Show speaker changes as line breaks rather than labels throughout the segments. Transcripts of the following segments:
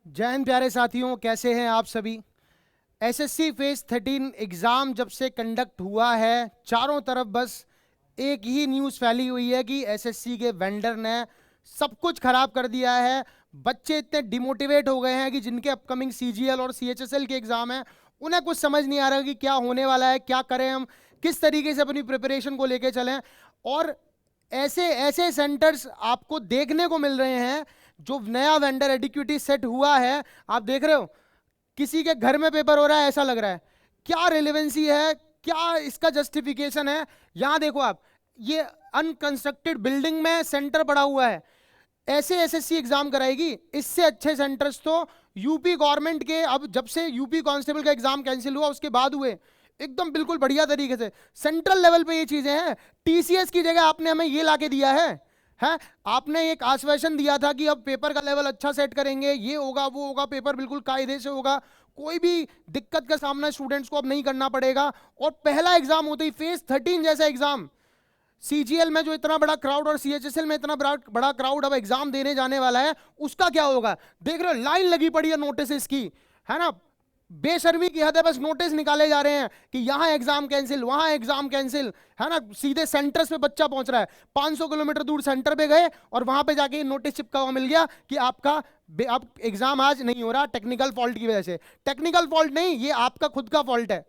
जय हिंद प्यारे साथियों, कैसे हैं आप सभी। एसएससी फेज 13 एग्जाम जब से कंडक्ट हुआ है, चारों तरफ बस एक ही न्यूज़ फैली हुई है कि एसएससी के वेंडर ने सब कुछ खराब कर दिया है। बच्चे इतने डिमोटिवेट हो गए हैं कि जिनके अपकमिंग सीजीएल और सीएचएसएल के एग्जाम है, उन्हें कुछ समझ नहीं आ रहा कि क्या होने वाला है, क्या करें हम, किस तरीके से अपनी प्रिपरेशन को लेके चलें। और ऐसे ऐसे सेंटर्स आपको देखने को मिल रहे हैं। जो नया वेंडर एडिक्विटी सेट हुआ है, आप देख रहे हो, किसी के घर में पेपर हो रहा है ऐसा लग रहा है। क्या रिलेवेंसी है, क्या इसका जस्टिफिकेशन है। यहां देखो आप, ये अनकंस्ट्रक्टेड बिल्डिंग में सेंटर पड़ा हुआ है, ऐसे एसएससी एग्जाम कराएगी। इससे अच्छे सेंटर्स तो यूपी गवर्नमेंट के, अब जब से यूपी कांस्टेबल का एग्जाम कैंसिल हुआ उसके बाद हुए, एकदम बिल्कुल बढ़िया तरीके से सेंट्रल लेवल पे ये चीजें हैं। टीसीएस की जगह आपने हमें ये लाके दिया है। आपने एक आश्वासन दिया था कि अब पेपर का लेवल अच्छा सेट करेंगे, ये होगा वो होगा, पेपर बिल्कुल कायदे से होगा, कोई भी दिक्कत का सामना स्टूडेंट्स को अब नहीं करना पड़ेगा। और पहला एग्जाम होते ही फेज 13 जैसा एग्जाम, सीजीएल में जो इतना बड़ा क्राउड और सीएचएसएल में इतना बड़ा क्राउड अब एग्जाम देने जाने वाला है, उसका क्या होगा। देख रहे हो लाइन लगी पड़ी है नोटिस की, है ना। बेशर्मी की हद है, बस नोटिस निकाले जा रहे हैं कि यहां एग्जाम कैंसिल, वहां एग्जाम कैंसिल, है ना। सीधे सेंटर्स पे बच्चा पहुंच रहा है, 500 किलोमीटर दूर सेंटर पे गए और वहां पे जाके नोटिस चिपका हुआ मिल गया कि आपका आप एग्जाम आज नहीं हो रहा टेक्निकल फॉल्ट की वजह से। टेक्निकल फॉल्ट नहीं, ये आपका खुद का फॉल्ट है।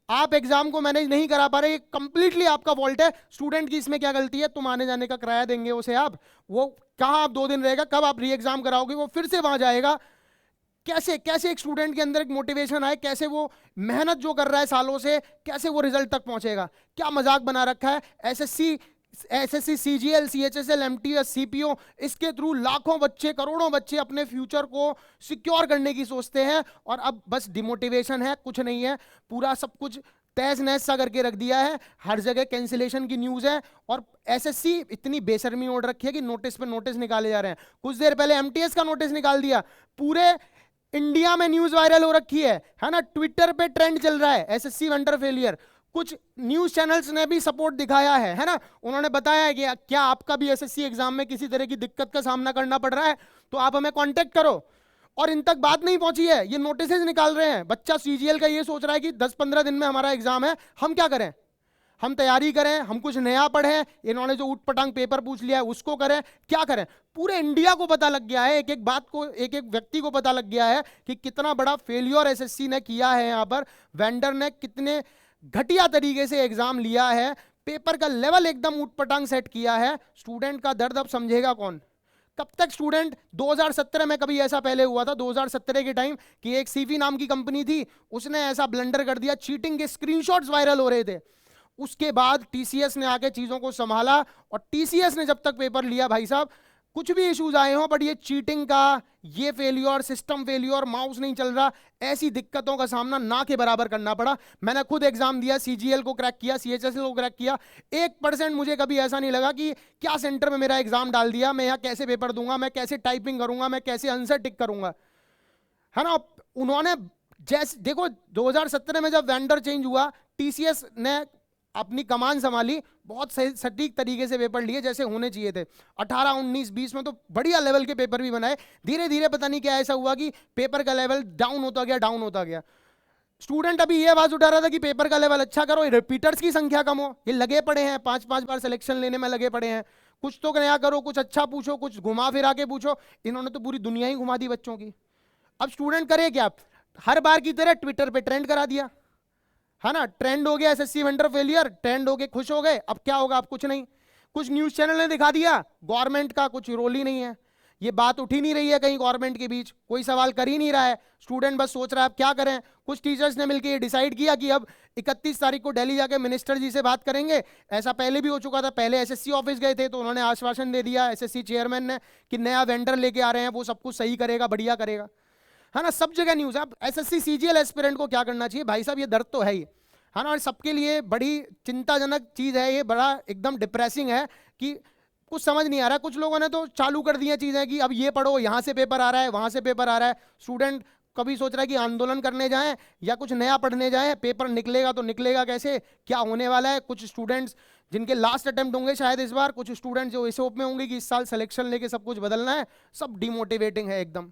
आप एग्जाम को मैनेज नहीं करा पा रहे, ये कंप्लीटली आपका फॉल्ट है। स्टूडेंट की इसमें क्या गलती है, तुम आने जाने का किराया देंगे उसे, आप वो कहां आप 2 दिन रहेगा, कब आप री एग्जाम कराओगे, वो फिर से वहां जाएगा। कैसे कैसे एक स्टूडेंट के अंदर एक मोटिवेशन आए, कैसे वो मेहनत जो कर रहा है सालों से, कैसे वो रिजल्ट तक पहुंचेगा। क्या मजाक बना रखा है। SSC CGL CHSL MTS CPO, इसके थ्रू लाखों बच्चे, करोड़ों बच्चे अपने फ्यूचर को सिक्योर करने की सोचते हैं, और अब बस डिमोटिवेशन है, कुछ नहीं है। पूरा सब कुछ तहस नहस सा करके रख दिया है, हर जगह कैंसिलेशन की न्यूज है। और एसएससी इतनी बेशर्मी ओढ़ रखी है कि नोटिस पे नोटिस निकाले जा रहे हैं। कुछ देर पहले एमटीएस का नोटिस निकाल दिया, पूरे इंडिया में न्यूज वायरल हो रखी है ना। ट्विटर पे ट्रेंड चल रहा है एसएससी वेंडर फेलियर। कुछ न्यूज चैनल्स ने भी सपोर्ट दिखाया है ना। उन्होंने बताया है कि क्या आपका भी एसएससी एग्जाम में किसी तरह की दिक्कत का सामना करना पड़ रहा है तो आप हमें कांटेक्ट करो। और इन तक बात नहीं पहुंची है, ये नोटिस निकाल रहे हैं। बच्चा सीजीएल का ये सोच रहा है कि 10-15 दिन में हमारा एग्जाम है, हम क्या करें, हम तैयारी करें, हम कुछ नया पढ़ें, इन्होंने जो ऊट पटांग पेपर पूछ लिया है उसको करें, क्या करें। पूरे इंडिया को पता लग गया है, एक एक बात को, एक एक व्यक्ति को पता लग गया है कि कितना बड़ा फेलियर एसएससी ने किया है। यहां पर वेंडर ने कितने घटिया तरीके से एग्जाम लिया है, पेपर का लेवल एकदम ऊट पटांग सेट किया है। स्टूडेंट का दर्द अब समझेगा कौन। कब तक स्टूडेंट, 2017 में कभी ऐसा पहले हुआ था, 2017 के टाइम कि एक सीवी नाम की कंपनी थी, उसने ऐसा ब्लंडर कर दिया, चीटिंग के स्क्रीनशॉट्स वायरल हो रहे थे। उसके बाद टीसीएस ने आके चीजों को संभाला, और टीसीएस ने जब तक पेपर लिया भाई साहब, कुछ भी इश्यूज आए हो, बट ये चीटिंग का, ये फेलियर, सिस्टम फेलियर, माउस नहीं चल रहा, ऐसी दिक्कतों का सामना ना के बराबर करना पड़ा। मैंने खुद एग्जाम दिया, सीजीएल को क्रैक किया, सीएचएसएल को क्रैक किया। 1% मुझे कभी ऐसा नहीं लगा कि क्या सेंटर में मेरा एग्जाम डाल दिया, मैं यहाँ कैसे पेपर दूंगा, मैं कैसे टाइपिंग करूंगा, मैं कैसे आंसर टिक करूंगा, है ना। उन्होंने जैसे देखो 2017 में जब वेंडर चेंज हुआ, टीसीएस ने अपनी कमान संभाली, बहुत सटीक तरीके से पेपर लिए जैसे होने चाहिए थे। 18, 19, 20 में तो बढ़िया लेवल के पेपर भी बनाए। धीरे धीरे पता नहीं क्या ऐसा हुआ कि पेपर का लेवल डाउन होता गया, डाउन होता गया। स्टूडेंट अभी ये आवाज उठा रहा था कि पेपर का लेवल अच्छा करो, रिपीटर्स की संख्या कम हो। ये लगे पड़े हैं, 5-5 बार सिलेक्शन लेने में लगे पड़े हैं। कुछ तो नया करो, कुछ अच्छा पूछो, कुछ घुमा फिरा के पूछो। इन्होंने तो पूरी दुनिया ही घुमा दी बच्चों की। अब स्टूडेंट करे क्या, हर बार की तरह ट्विटर पे ट्रेंड करा दिया, है ना। ट्रेंड हो गया एसएससी वेंडर फेलियर, ट्रेंड हो गए, खुश हो गए। अब क्या होगा, अब कुछ नहीं। कुछ न्यूज चैनल ने दिखा दिया, गवर्नमेंट का कुछ रोल ही नहीं है, ये बात उठ ही नहीं रही है कहीं गवर्नमेंट के बीच, कोई सवाल कर ही नहीं रहा है। स्टूडेंट बस सोच रहा है अब क्या करें। कुछ टीचर्स ने मिलकर ये डिसाइड किया कि अब 31 तारीख को दिल्ली जाके मिनिस्टर जी से बात करेंगे। ऐसा पहले भी हो चुका था, पहले एसएससी ऑफिस गए थे तो उन्होंने आश्वासन दे दिया एसएससी चेयरमैन ने कि नया वेंडर लेके आ रहे हैं, वो सब कुछ सही करेगा, बढ़िया करेगा, है ना। सब जगह न्यूज। अब एसएससी सीजीएल एस्पिरेंट को क्या करना चाहिए भाई साहब, ये दर्द तो है ही, है ना। और सबके लिए बड़ी चिंताजनक चीज है ये, बड़ा एकदम डिप्रेसिंग है कि कुछ समझ नहीं आ रहा। कुछ लोगों ने तो चालू कर दिया चीजें कि अब ये पढ़ो, यहां से पेपर आ रहा है, वहां से पेपर आ रहा है। स्टूडेंट कभी सोच रहा है कि आंदोलन करने जाएं या कुछ नया पढ़ने जाएं, पेपर निकलेगा तो निकलेगा कैसे, क्या होने वाला है। कुछ स्टूडेंट्स जिनके लास्ट अटेम्प्ट होंगे शायद इस बार, कुछ स्टूडेंट्स जो इस होप में होंगे कि इस साल सिलेक्शन लेके सब कुछ बदलना है, सब डिमोटिवेटिंग है एकदम।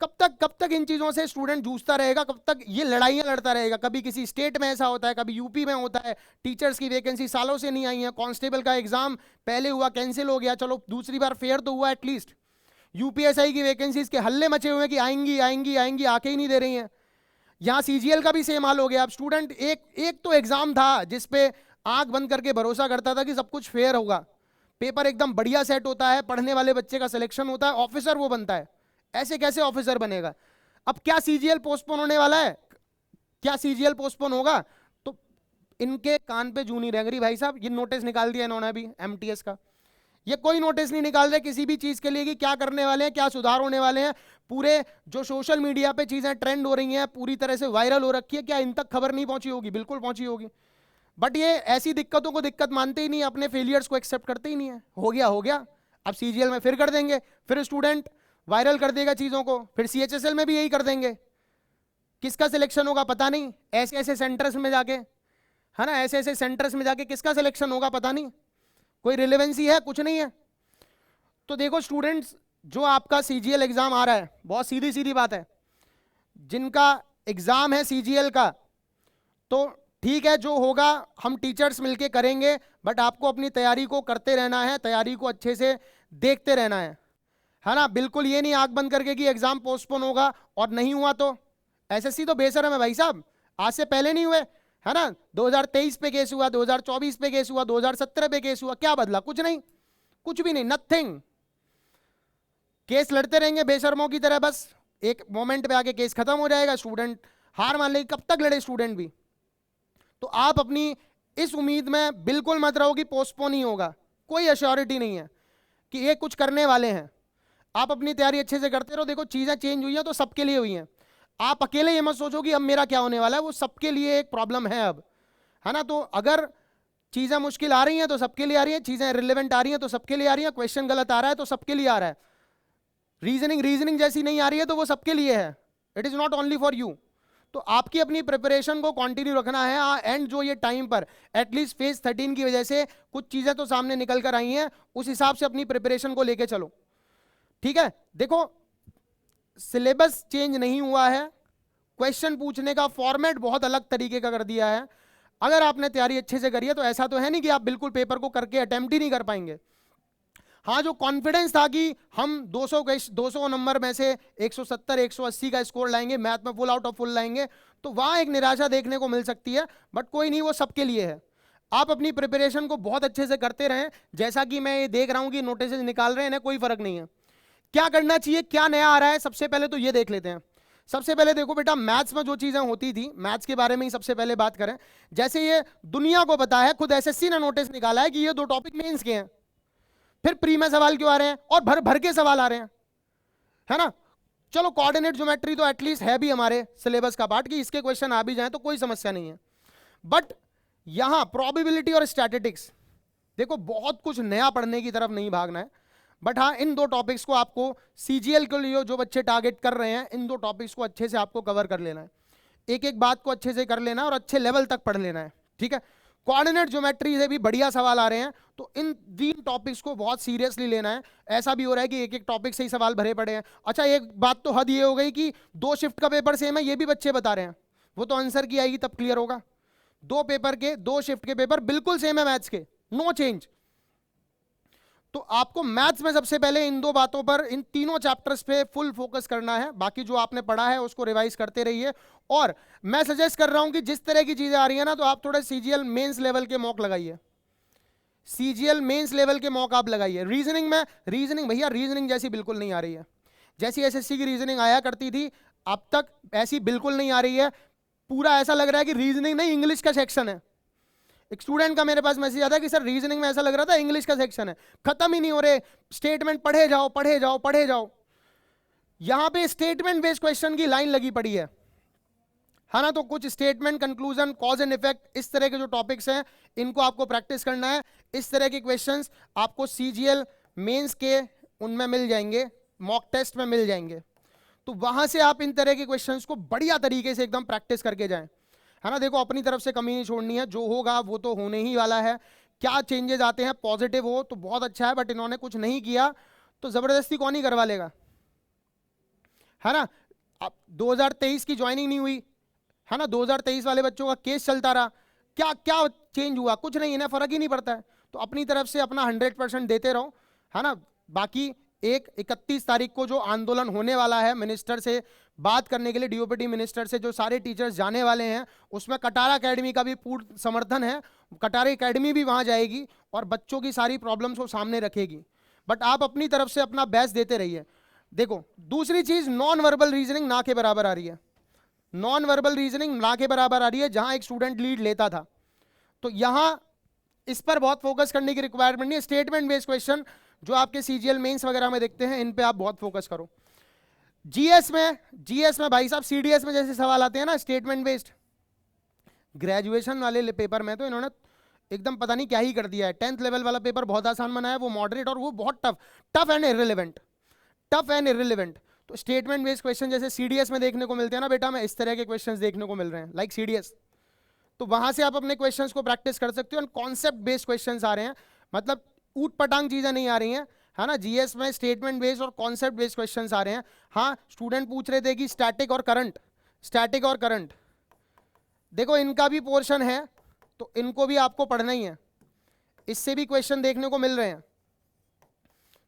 कब तक इन चीजों से स्टूडेंट जूझता रहेगा, कब तक ये लड़ाइयां लड़ता रहेगा? कभी किसी स्टेट में ऐसा होता है, कभी यूपी में होता है, टीचर्स की वैकेंसी सालों से नहीं आई है, कांस्टेबल का एग्जाम पहले हुआ कैंसिल हो गया, चलो दूसरी बार फेयर तो हुआ एटलीस्ट। यूपीएसआई की वैकेंसीज के हल्ले मचे हुए हैं कि आएंगी आएंगी आएंगी, आके ही नहीं दे रही हैं। यहाँ सीजीएल का भी सेम हाल हो गया। अब स्टूडेंट एक तो एग्जाम था जिसपे आंख बंद करके भरोसा करता था कि सब कुछ फेयर होगा, पेपर एकदम बढ़िया सेट होता है, पढ़ने वाले बच्चे का सिलेक्शन होता है, ऑफिसर वो बनता है। ऐसे कैसे ऑफिसर बनेगा? अब क्या सीजीएल पोस्टपोन होने वाला है? क्या सीजीएल पोस्टपोन होगा? तो इनके कान पे जू नहीं रह गई भाई साहब। ये नोटिस निकाल दिया इन्होंने अभी एमटीएस का। ये कोई नोटिस नहीं निकाल रहे किसी भी चीज के लिए कि क्या करने वाले हैं, क्या सुधार होने वाले हैं। पूरे जो सोशल मीडिया पे चीजें ट्रेंड हो रही हैं, पूरी तरह से वायरल हो रखी है, क्या इन तक खबर नहीं पहुंची होगी? बिल्कुल पहुंची होगी। बट ये ऐसी दिक्कतों को दिक्कत मानते ही नहीं, अपने फेलियर्स को एक्सेप्ट करते ही नहीं है। हो गया, अब सीजीएल में फिर कर देंगे, फिर स्टूडेंट वायरल कर देगा चीजों को, फिर सीएचएसएल में भी यही कर देंगे। किसका सिलेक्शन होगा पता नहीं, ऐसे ऐसे सेंटर्स में जाके, है ना, ऐसे ऐसे सेंटर्स में जाके किसका सिलेक्शन होगा पता नहीं, कोई रिलेवेंसी है? कुछ नहीं है। तो देखो स्टूडेंट्स, जो आपका सीजीएल एग्जाम आ रहा है, बहुत सीधी सीधी बात है, जिनका एग्जाम है सीजीएल का, तो ठीक है, जो होगा हम टीचर्स मिलके करेंगे, बट आपको अपनी तैयारी को करते रहना है, तैयारी को अच्छे से देखते रहना है ना। बिल्कुल ये नहीं आंख बंद करके कि एग्जाम पोस्टपोन होगा और नहीं हुआ तो। एसएससी तो बेशर्म है भाई साहब, आज से पहले नहीं हुए, है ना। 2023 पे केस हुआ, 2024 पे केस हुआ, 2017 पे केस हुआ, क्या बदला? कुछ नहीं, कुछ भी नहीं, नथिंग। केस लड़ते रहेंगे बेशर्मों की तरह, बस एक मोमेंट पे आके केस खत्म हो जाएगा, स्टूडेंट हार मान लेगी। कब तक लड़े स्टूडेंट भी? तो आप अपनी इस उम्मीद में बिल्कुल मत रहो कि पोस्टपोन ही होगा। कोई अश्योरिटी नहीं है कि ये कुछ करने वाले हैं। आप अपनी तैयारी अच्छे से करते रहो। देखो चीजें चेंज हुई हैं तो सबके लिए हुई हैं। आप अकेले ये मत सोचो कि अब मेरा क्या होने वाला है, वो सबके लिए एक प्रॉब्लम है अब, है ना। तो अगर चीजें मुश्किल आ रही हैं तो सबके लिए आ रही है, चीजें रिलेवेंट आ रही हैं तो सबके लिए आ रही है, क्वेश्चन गलत आ रहा है तो सबके लिए आ रहा है, रीजनिंग जैसी नहीं आ रही है तो वो सबके लिए है। It is not only for you. तो आपकी अपनी प्रिपरेशन को कंटिन्यू रखना है। एंड जो ये टाइम पर एटलीस्ट फेज 13 की वजह से कुछ चीजें तो सामने निकल कर आई हैं, उस हिसाब से अपनी प्रिपरेशन को लेके चलो, ठीक है। देखो सिलेबस चेंज नहीं हुआ है, क्वेश्चन पूछने का फॉर्मेट बहुत अलग तरीके का कर दिया है। अगर आपने तैयारी अच्छे से करी है तो ऐसा तो है नहीं कि आप बिल्कुल पेपर को करके अटेम्प्ट ही नहीं कर पाएंगे। हाँ, जो कॉन्फिडेंस था कि हम 200 नंबर में से 170 180 का स्कोर लाएंगे, मैथ में फुल आउट ऑफ फुल लाएंगे, तो वहां एक निराशा देखने को मिल सकती है। बट कोई नहीं, वो सबके लिए है। आप अपनी प्रिपरेशन को बहुत अच्छे से करते रहें। जैसा कि मैं ये देख रहा हूं कि नोटिस निकाल रहे हैं, कोई फर्क नहीं है। क्या करना चाहिए, क्या नया आ रहा है, सबसे पहले तो ये देख लेते हैं। सबसे पहले देखो बेटा, मैथ्स में जो चीजें होती थी, मैथ्स के बारे में ही सबसे पहले बात करें। जैसे ये दुनिया को पता है, खुद एसएससी ने नोटिस निकाला है कि ये 2 टॉपिक मेंस के हैं, फिर प्री में सवाल क्यों आ रहे हैं और भर भर के सवाल आ रहे हैं, है ना। चलो कोऑर्डिनेट ज्योमेट्री तो एटलीस्ट है भी हमारे सिलेबस का पार्ट कि इसके क्वेश्चन आ भी जाए तो कोई समस्या नहीं है। बट यहां प्रोबेबिलिटी और स्टैटिस्टिक्स, देखो बहुत कुछ नया पढ़ने की तरफ नहीं भागना है। बट हाँ, इन 2 टॉपिक्स को आपको सीजीएल के लिए जो बच्चे टारगेट कर रहे हैं, इन 2 टॉपिक्स को अच्छे से आपको कवर कर लेना है। एक एक बात को अच्छे से कर लेना और अच्छे लेवल तक पढ़ लेना है, ठीक है। कोऑर्डिनेट ज्योमेट्री से भी बढ़िया सवाल आ रहे हैं, तो इन 3 टॉपिक्स को बहुत सीरियसली लेना है। ऐसा भी हो रहा है कि एक एक टॉपिक से ही सवाल भरे पड़े हैं। अच्छा, एक बात तो हद ये हो गई कि 2 शिफ्ट का पेपर सेम है, ये भी बच्चे बता रहे हैं। वो तो आंसर की आएगी तब क्लियर होगा। 2 पेपर के 2 शिफ्ट के पेपर बिल्कुल सेम है मैथ्स के, नो चेंज। तो आपको मैथ्स में सबसे पहले इन 2 बातों पर, इन तीनों चैप्टर्स पे फुल फोकस करना है। बाकी जो आपने पढ़ा है उसको रिवाइज करते रहिए। और मैं सजेस्ट कर रहा हूं कि जिस तरह की चीजें आ रही है ना, तो आप थोड़े सीजीएल मेंस लेवल के मॉक लगाइए। सीजीएल मेंस लेवल के मॉक आप लगाइए। रीजनिंग में, रीजनिंग भैया रीजनिंग जैसी बिल्कुल नहीं आ रही है। जैसी एसएससी की रीजनिंग आया करती थी, अब तक ऐसी बिल्कुल नहीं आ रही है। पूरा ऐसा लग रहा है कि रीजनिंग नहीं, इंग्लिश का सेक्शन है। एक स्टूडेंट का मेरे पास मैसेज आता है कि सर रीजनिंग में ऐसा लग रहा था इंग्लिश का सेक्शन है, खत्म ही नहीं हो रहे, स्टेटमेंट पढ़े जाओ पढ़े जाओ पढ़े जाओ। यहां पे स्टेटमेंट बेस्ड क्वेश्चन की लाइन लगी पड़ी है ना। तो कुछ statement, conclusion, cause and effect, इस तरह के जो टॉपिक्स हैं, इनको आपको प्रैक्टिस करना है। इस तरह के क्वेश्चंस आपको सीजीएल मेंस के उनमें मिल जाएंगे, मॉक टेस्ट में मिल जाएंगे। तो वहां से आप इन तरह के क्वेश्चंस को बढ़िया तरीके से एकदम प्रैक्टिस करके जाएं, है ना। देखो अपनी तरफ से कमी नहीं छोड़नी है, जो होगा वो तो होने ही वाला है। क्या चेंजेस आते हैं, पॉजिटिव हो तो बहुत अच्छा है, बट इन्होंने कुछ नहीं किया तो जबरदस्ती कौन ही करवा लेगा, है ना। अब 2023 की ज्वाइनिंग नहीं हुई, है ना, 2023 वाले बच्चों का केस चलता रहा, क्या क्या चेंज हुआ? कुछ नहीं, इन्हें फर्क ही नहीं पड़ता है। तो अपनी तरफ से अपना 100% देते रहो, है ना। बाकी 31 तारीख को जो आंदोलन होने वाला है मिनिस्टर से बात करने के लिए, डीओपीटी मिनिस्टर से जो सारे टीचर्स जाने वाले हैं, उसमें कटारा एकेडमी का भी पूर्ण समर्थन है। कटारा एकेडमी भी वहां जाएगी और बच्चों की सारी प्रॉब्लम्स को सामने रखेगी। बट आप अपनी तरफ से अपना बेस्ट देते रहिए। देखो दूसरी चीज, नॉन वर्बल रीजनिंग ना के बराबर आ रही है। नॉन वर्बल रीजनिंग ना के बराबर आ रही है। जहां एक स्टूडेंट लीड लेता था, तो यहां इस पर बहुत फोकस करने की रिक्वायरमेंट नहीं है। स्टेटमेंट बेस्ड क्वेश्चन जो आपके सीजीएल मेंस वगैरह में देखते हैं, इन पे आप बहुत फोकस करो। जीएस में भाई साहब, सीडीएस में जैसे सवाल आते हैं ना स्टेटमेंट बेस्ड, ग्रेजुएशन वाले पेपर में तो इन्होंने एकदम पता नहीं क्या ही कर दिया है। 10th लेवल वाला पेपर बहुत आसान बनाया, वो मॉडरेट, और वो बहुत टफ एंड इररिलेवेंट। तो स्टेटमेंट बेस्ड क्वेश्चन जैसे सीडीएस में देखने को मिलते हैं ना बेटा, मैं इस तरह के क्वेश्चंस देखने को मिल रहे हैं लाइक सीडीएस। तो वहां से आप अपने क्वेश्चंस को प्रैक्टिस कर सकते हो। कॉन्सेप्ट बेस्ड क्वेश्चंस आ रहे हैं, मतलब ऊट पटांग चीजें नहीं आ रही हैं, है ना। जीएस में स्टेटमेंट बेस्ड और कॉन्सेप्ट बेस्ड क्वेश्चंस आ रहे हैं। हाँ, स्टूडेंट पूछ रहे थे कि स्टैटिक और करंट, देखो इनका भी पोर्शन है, तो इनको भी आपको पढ़ना ही है। इससे भी क्वेश्चन देखने को मिल रहे हैं।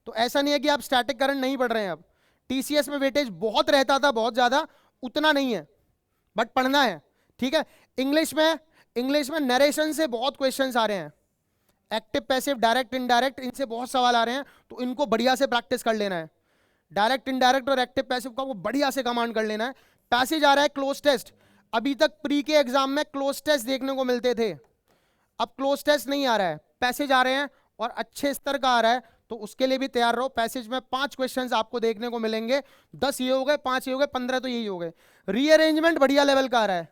तो ऐसा नहीं है कि आप स्टैटिक करंट नहीं पढ़ रहे हैं। अब टीसीएस में वेटेज बहुत रहता था, बहुत ज्यादा, उतना नहीं है, बट पढ़ना है, ठीक है। इंग्लिश में नरेशन से बहुत क्वेश्चंस आ रहे हैं, एक्टिव पैसिव डायरेक्ट इनडायरेक्ट, इनसे बहुत सवाल आ रहे हैं। तो इनको बढ़िया से प्रैक्टिस कर लेना है। डायरेक्ट इनडायरेक्ट और एक्टिव पैसिव का वो बढ़िया से कमांड कर लेना है। पैसेज आ रहा है क्लोज टेस्ट, अभी तक प्री के एग्जाम में क्लोज टेस्ट देखने को मिलते थे, अब क्लोज टेस्ट नहीं आ रहा है, पैसेज आ रहे हैं और अच्छे स्तर का आ रहा है। तो उसके लिए भी तैयार रहो। पैसेज में 5 क्वेश्चंस आपको देखने को मिलेंगे, 10 ये हो गए, 5 ये हो गए, 15 तो यही हो गए। रीअरेंजमेंट बढ़िया लेवल का आ रहा है,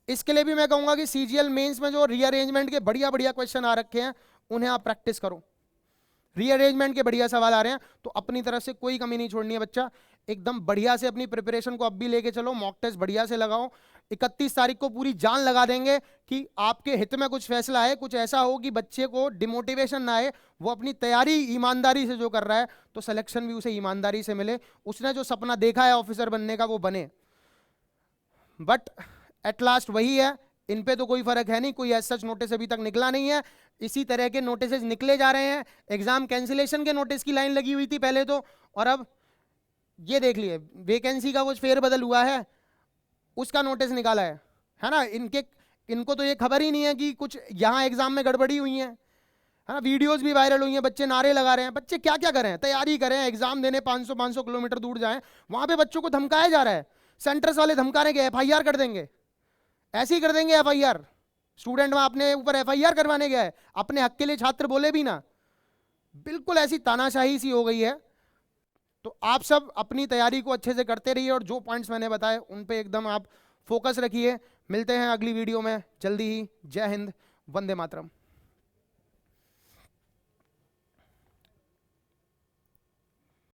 इसके लिए भी मैं कहूंगा कि सीजीएल मेंस में जो रीअरेंजमेंट के बढ़िया बढ़िया क्वेश्चन आ रखे हैं, उन्हें आप प्रैक्टिस करो। रीअरेंजमेंट के बढ़िया सवाल आ रहे हैं, तो अपनी तरफ से कोई कमी नहीं छोड़नी है बच्चा। एकदम बढ़िया से अपनी प्रिपरेशन को अब भी लेके चलो, मॉक टेस्ट बढ़िया से लगाओ। 31 तारीख को पूरी जान लगा देंगे कि आपके हित में कुछ फैसला आए, कुछ ऐसा हो कि बच्चे को डिमोटिवेशन ना आए, वो अपनी तैयारी ईमानदारी से जो कर रहा है, तो सिलेक्शन भी उसे ईमानदारी से मिले, उसने जो सपना देखा है ऑफिसर बनने का वो बने। बट एट लास्ट वही है, इन पे तो कोई फर्क है नहीं, कोई ऐसा सच नोटिस अभी तक निकला नहीं है। इसी तरह के नोटिस निकले जा रहे हैं। एग्जाम कैंसिलेशन के नोटिस की लाइन लगी हुई थी पहले तो, और अब ये देख लिए वैकेंसी का कुछ फेरबदल हुआ है, उसका नोटिस निकाला है ना। इनको तो ये खबर ही नहीं है कि कुछ यहाँ एग्जाम में गड़बड़ी हुई है ना। वीडियोस भी वायरल हुई हैं, बच्चे नारे लगा रहे हैं। बच्चे क्या क्या करें, तैयारी करें, एग्जाम देने 500 किलोमीटर दूर जाएं, वहां पे बच्चों को धमकाया जा रहा है। सेंटर्स वाले धमका रहे हैं, FIR कर देंगे, ऐसे ही कर देंगे FIR। स्टूडेंट वहां अपने ऊपर FIR करवाने गया है, अपने हक के लिए छात्र बोले भी ना, बिल्कुल ऐसी तानाशाही सी हो गई है। तो आप सब अपनी तैयारी को अच्छे से करते रहिए, और जो पॉइंट्स मैंने बताए उन पे एकदम आप फोकस रखिए। मिलते हैं अगली वीडियो में जल्दी ही। जय हिंद, वंदे मातरम।